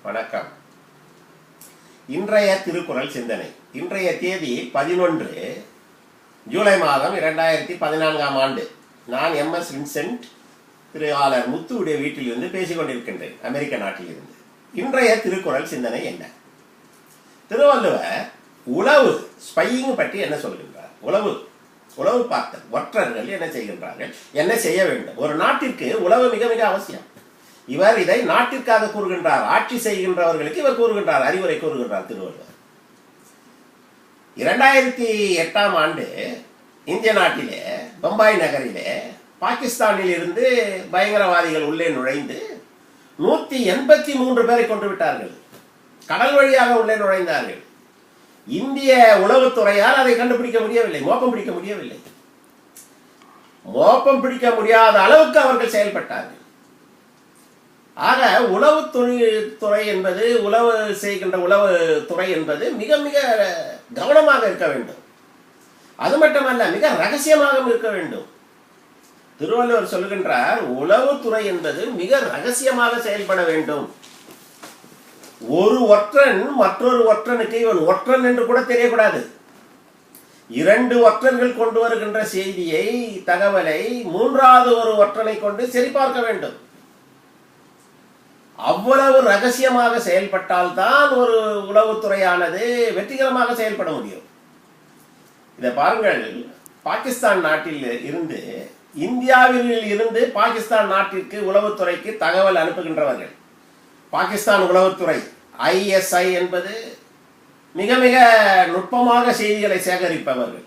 வணக்கம். இன்றைய திருக்குறள் சிந்தனை. இன்றைய தேதி 11 ஜூலை மாதம் 2014ஆம் ஆண்டு. நான் MS வின்சென்ட் திருவாளர் முத்துவுடைய வீட்டிலிருந்து பேசிக் கொண்டிருக்கின்றேன், அமெரிக்க நாட்டிலிருந்து. இன்றைய திருக்குறள் சிந்தனை என்ன? திருவள்ளுவர் உளவு ஸ்பையிங் பற்றி என்ன சொல்கின்றார்? உளவு பார்த்தல், ஒற்றர்கள் என்ன செய்கின்றார்கள், என்ன செய்ய வேண்டும்? ஒரு நாட்டிற்கு உளவு மிக மிக அவசியம். இவர் இதை நாட்டிற்காக கூறுகின்றார், ஆட்சி செய்கின்றவர்களுக்கு இவர் கூறுகின்றார், அறிவுரை கூறுகின்றார் திருவள்ளுவர். 2008ஆம் ஆண்டு இந்திய நாட்டிலே பம்பாய் நகரிலே பாகிஸ்தானில் இருந்து பயங்கரவாதிகள் உள்ளே நுழைந்து 183 பேரை கொண்டு விட்டார்கள். கடல் வழியாக உள்ளே நுழைந்தார்கள். இந்திய உளவுத்துறையால் அதை கண்டுபிடிக்க முடியவில்லை, மோப்பம் பிடிக்க முடியவில்லை. மோப்பம் பிடிக்க முடியாத அளவுக்கு அவர்கள் செயல்பட்டார்கள். ஆக உளவுத்துறை என்பது, உளவு செய்கின்ற உளவுத்துறை என்பது மிக மிக கவனமாக இருக்க வேண்டும். அது மட்டுமல்ல, மிக ரகசியமாக இருக்க வேண்டும். திருவள்ளுவர் சொல்கின்றார், உளவுத்துறை என்பது மிக ரகசியமாக செயல்பட வேண்டும். ஒரு ஒற்றன் மற்றொரு ஒற்றனுக்கு இவன் ஒற்றன் என்று கூட தெரியக்கூடாது. 2 ஒற்றன்கள் கொண்டு வருகின்ற செய்தியை, தகவலை 3வது ஒரு ஒற்றனை கொண்டு சரிபார்க்க வேண்டும். அவ்வளவு ரகசியமாக செயல்பட்டால்தான் ஒரு உளவுத்துறையானது வெற்றிகரமாக செயல்பட முடியும். இதை பாருங்கள், பாகிஸ்தான் நாட்டில் இருந்து, இந்தியாவில் இருந்து பாகிஸ்தான் நாட்டிற்கு உளவுத்துறைக்கு தகவல் அனுப்புகின்றவர்கள் பாகிஸ்தான் உளவுத்துறை ISI என்பது மிக மிக நுட்பமாக செய்திகளை சேகரிப்பவர்கள்.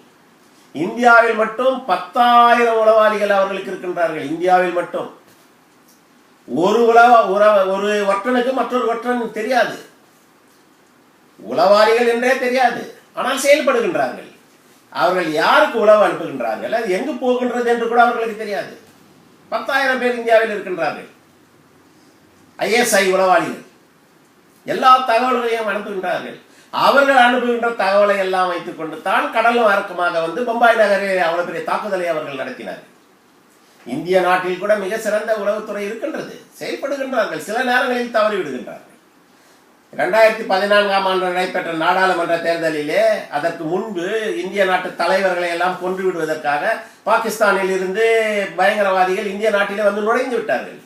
இந்தியாவில் மட்டும் 10,000 உளவாளிகள் அவர்களுக்கு இருக்கின்றார்கள். இந்தியாவில் மட்டும் ஒரு ஒற்றனுக்கு மற்றொரு ஒற்றன் தெரியாது, உளவாளிகள் என்றே தெரியாது. ஆனால் செயல்படுகின்றார்கள். அவர்கள் யாருக்கு உளவு அனுப்புகின்றார்கள், அது எங்கு போகின்றது என்று கூட அவர்களுக்கு தெரியாது. 10,000 பேர் இந்தியாவில் இருக்கின்றார்கள். ISI உளவாளிகள் எல்லா தகவல்களையும் அனுப்புகின்றார்கள். அவர்கள் அனுப்புகின்ற தகவலை எல்லாம் வைத்துக் கொண்டு தான் கடல் மார்க்கமாக வந்து பம்பாய் நகரில் அவ்வளவு பெரிய தாக்குதலை அவர்கள் நடத்தினார்கள். இந்திய நாட்டில் கூட மிக சிறந்த உளவுத்துறை இருக்கின்றது, செயல்படுகின்றார்கள். சில நேரங்களில் தவறி விடுகின்றார்கள். 2014ஆம் ஆண்டு நடைபெற்ற நாடாளுமன்ற தேர்தலிலே, அதற்கு முன்பு இந்திய நாட்டு தலைவர்களை எல்லாம் கொன்று விடுவதற்காக பாகிஸ்தானில் இருந்து பயங்கரவாதிகள் இந்திய நாட்டிலே வந்து நுழைந்து விட்டார்கள்.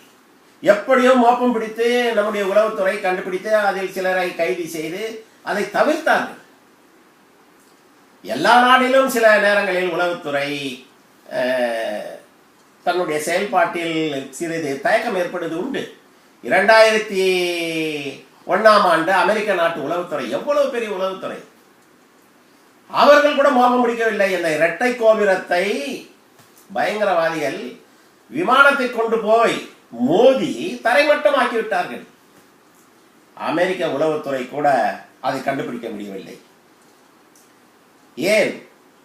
எப்படியோ மோப்பம் பிடித்து நம்முடைய உளவுத்துறை கண்டுபிடித்து அதில் சிலரை கைது செய்து அதை தவிர்த்தார்கள். எல்லா நாட்டிலும் சில நேரங்களில் உளவுத்துறை தன்னுடைய செயல்பாட்டில் சிறிது தயக்கம் ஏற்படுவது உண்டு. 2001ஆம் ஆண்டு அமெரிக்க நாட்டு உளவுத்துறை எவ்வளவு பெரிய உளவுத்துறை, அவர்கள் கூட மோப்பம் பிடிக்கவில்லை. இந்த இரட்டை கோபுரத்தை பயங்கரவாதிகள் விமானத்தை கொண்டு போய் மோதி தரைமட்டமாக்கி விட்டார்கள். அமெரிக்க உளவுத்துறை கூட அதை கண்டுபிடிக்க முடியவில்லை. ஏன்?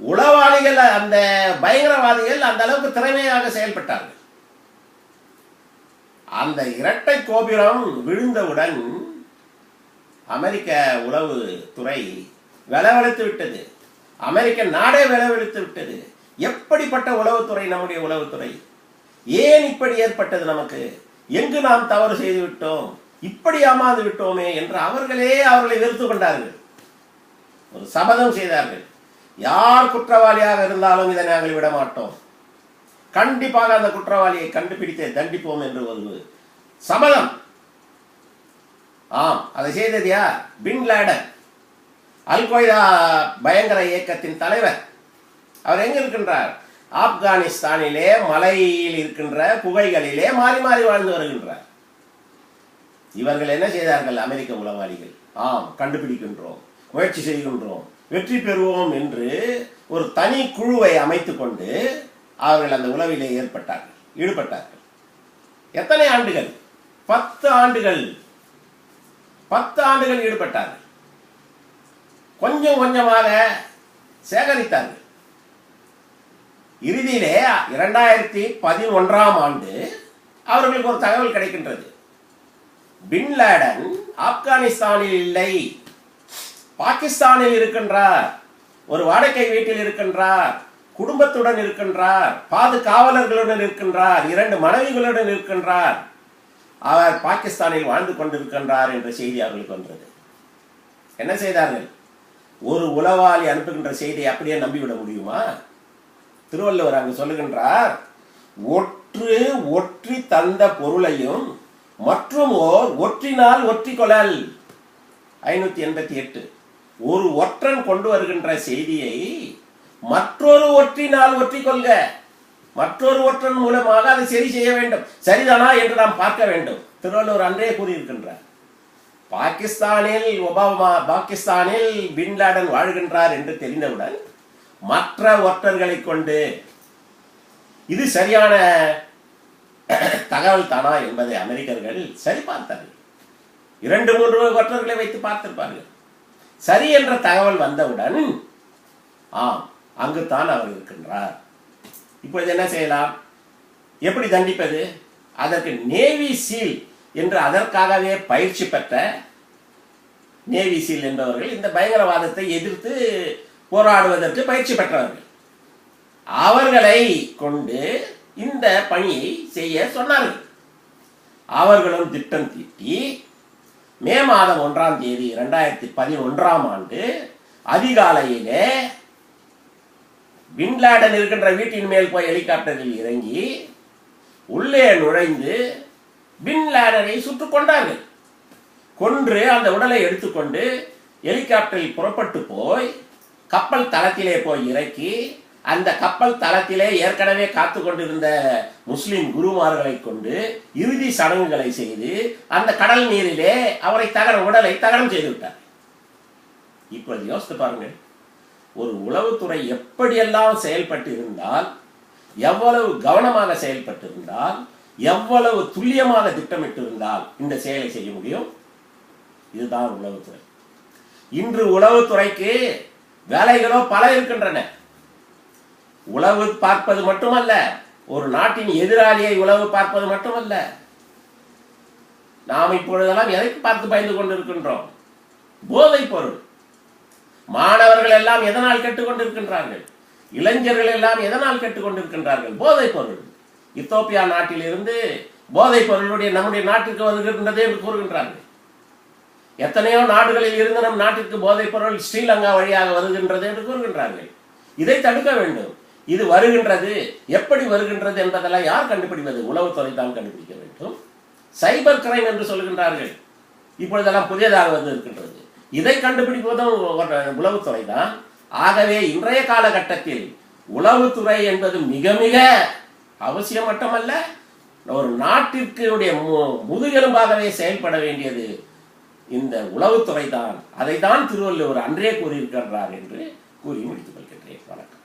உளவாளிகள், அந்த பயங்கரவாதிகள் அந்த அளவுக்கு திறமையாக செயல்பட்டார்கள். அந்த இரட்டை கோபுரம் விழுந்தவுடன் அமெரிக்க உளவுத்துறை வெளவெடுத்து விட்டது. அமெரிக்க நாடே வெளவெடுத்து விட்டது. எப்படிப்பட்ட உளவுத்துறை நம்முடைய உளவுத்துறை! ஏன் இப்படி ஏற்பட்டது நமக்கு? எங்கு நாம் தவறு செய்து விட்டோம், இப்படி ஏமாந்து விட்டோமே என்று அவர்களை வெறுத்து கொண்டார்கள். ஒரு சபதம் செய்தார்கள், யார் குற்றவாளியாக இருந்தாலும் இதை நாங்கள் விட மாட்டோம், கண்டிப்பாக அந்த குற்றவாளியை கண்டுபிடித்தே தண்டிப்போம் என்று ஒரு சபதம். ஆம், அதை செய்தது யார்? பின் லேடன், அல் கொய்தா பயங்கர இயக்கத்தின் தலைவர். அவர் எங்க இருக்கின்றார்? ஆப்கானிஸ்தானிலே மலையில் இருக்கின்ற குகைகளிலே மாறி மாறி வாழ்ந்து வருகின்றார். இவர்கள் என்ன செய்தார்கள்? அமெரிக்க உளவாளிகள், ஆம் கண்டுபிடிக்கின்றோம், முயற்சி செய்கின்றோம், வெற்றி பெறுவோம் என்று ஒரு தனி குழுவை அமைத்துக் கொண்டு அவர்கள் அந்த உளவிலே ஈடுபட்டார்கள். எத்தனை ஆண்டுகள்? 10 ஆண்டுகள். 10 ஆண்டுகள் ஈடுபட்டார்கள். கொஞ்சம் கொஞ்சமாக சேகரித்தார்கள். இறுதியிலே 2011ஆம் ஆண்டு அவர்களுக்கு ஒரு தகவல் கிடைக்கின்றது. பின் லேடன் ஆப்கானிஸ்தானில் இல்லை, பாகிஸ்தானில் இருக்கின்றார். ஒரு வாடகை வீட்டில் இருக்கின்றார், குடும்பத்துடன் இருக்கின்றார், பாதுகாவலர்களுடன் இருக்கின்றார், 2 மனைவிகளுடன் இருக்கின்றார். அவர் பாகிஸ்தானில் வாழ்ந்து கொண்டிருக்கின்றார் என்ற செய்தி அவர்களுக்கு வந்தது. என்ன செய்தார்கள்? ஒரு உளவாளி அனுப்புகின்ற செய்தியை அப்படியே நம்பிவிட முடியுமா? திருவள்ளுவர் அங்கு சொல்லுகின்றார், ஒற்றி தந்த பொருளையும் மற்றும் ஓர் ஒற்றினால் ஒற்றி கொள்ளல். 588. ஒரு ஒற்றன் கொண்டு வருகின்ற செய்தியை மற்றொரு ஒற்றினால் ஒற்றி கொள்க. மற்றொரு ஒற்றன் மூலமாக அதை சரி செய்ய வேண்டும். சரிதானா என்று நாம் பார்க்க வேண்டும். திருவள்ளுவர் அன்றே கூறியிருக்கின்றார். பாகிஸ்தானில் பின் லாடன் வாழ்கின்றார் என்று தெரிந்தவுடன் மற்ற ஒற்றர்களை கொண்டு இது சரியான தகவல் தானா என்பதை அமெரிக்கர்கள் சரி பார்த்தார்கள். 2-3 ஒற்றர்களை வைத்து பார்த்திருப்பார்கள். சரி என்ற தகவல் வந்தவுடன் அங்குதான் அவர் இருக்கின்றார். இப்பொழுது என்ன செய்யலாம்? எப்படி தண்டிப்பது? அதற்கு நேவி சீல் என்று அதற்காகவே பயிற்சி பெற்ற நேவி சீல் என்பவர்கள் இந்த பயங்கரவாதத்தை எதிர்த்து போராடுவதற்கு பயிற்சி பெற்றவர்கள். அவர்களை கொண்டு இந்த பணியை செய்ய சொன்னார்கள். அவர்களும் திட்டம் தீட்டி மே மாதம் 1ஆம் தேதி 2011ஆம் ஆண்டு அதிகாலையிலே பின் லாடன் இருக்கின்ற வீட்டின் மேல் போய் ஹெலிகாப்டரில் இறங்கி உள்ளே நுழைந்து பின் லாடனை சுட்டுக் கொண்டார்கள். கொன்று அந்த உடலை எடுத்துக்கொண்டு ஹெலிகாப்டரில் புறப்பட்டு போய் கப்பல் தளத்திலே போய் இறக்கி அந்த கப்பல் தளத்திலே ஏற்கனவே காத்து கொண்டிருந்த முஸ்லிம் குருமார்களை கொண்டு இறுதி சடங்குகளை செய்து அந்த கடல் நீரிலே அவரை உடலை தகனம் செய்து விட்டார். இப்போது யோசித்து பாருங்கள், ஒரு உளவுத்துறை எப்படியெல்லாம் செயல்பட்டு இருந்தால், எவ்வளவு கவனமாக செயல்பட்டு இருந்தால், எவ்வளவு துல்லியமாக திட்டமிட்டு இருந்தால் இந்த செயலை செய்ய முடியும்? இதுதான் உளவுத்துறை. இன்று உளவுத்துறைக்கு வேலைகளோ பல இருக்கின்றன. உளவு பார்ப்பது மட்டுமல்ல, ஒரு நாட்டின் எதிராளியை உளவு பார்ப்பது மட்டுமல்ல, நாம் இப்பொழுதெல்லாம் எதைக்கு பார்த்து பயந்து கொண்டிருக்கின்றோம்? போதைப் பொருள். மாணவர்கள் எல்லாம் எதனால் கேட்டுக்கொண்டிருக்கின்றார்கள்? இளைஞர்கள் எல்லாம் எதனால் கேட்டுக்கொண்டிருக்கின்றார்கள்? போதைப் பொருள். இத்தோப்பியா நாட்டில் இருந்து போதைப் பொருளுடைய நம்முடைய நாட்டிற்கு வருகின்றது என்று கூறுகின்றார்கள். எத்தனையோ நாடுகளில் இருந்து நம் நாட்டிற்கு போதைப் பொருள் ஸ்ரீலங்கா வழியாக வருகின்றது என்று கூறுகின்றார்கள். இதை தடுக்க வேண்டும். இது வருகின்றது, எப்படி வருகின்றது என்பதெல்லாம் யார் கண்டுபிடிப்பது? உளவுத்துறை தான் கண்டுபிடிக்க வேண்டும். சைபர் கிரைம் என்று சொல்கின்றார்கள். இப்பொழுதெல்லாம் புதியதாக வந்து இருக்கின்றது. இதை கண்டுபிடிப்பதும் உளவுத்துறை தான். ஆகவே இன்றைய காலகட்டத்தில் உளவுத்துறை என்பது மிக மிக அவசியம் மட்டுமல்ல, ஒரு நாட்டிற்கு முதுகெலும்பாகவே செயல்பட வேண்டியது இந்த உளவுத்துறை தான். அதை தான் திருவள்ளுவர் அன்றே கூறியிருக்கின்றார் என்று கூறி முடித்துக் கொள்கின்றேன். வணக்கம்.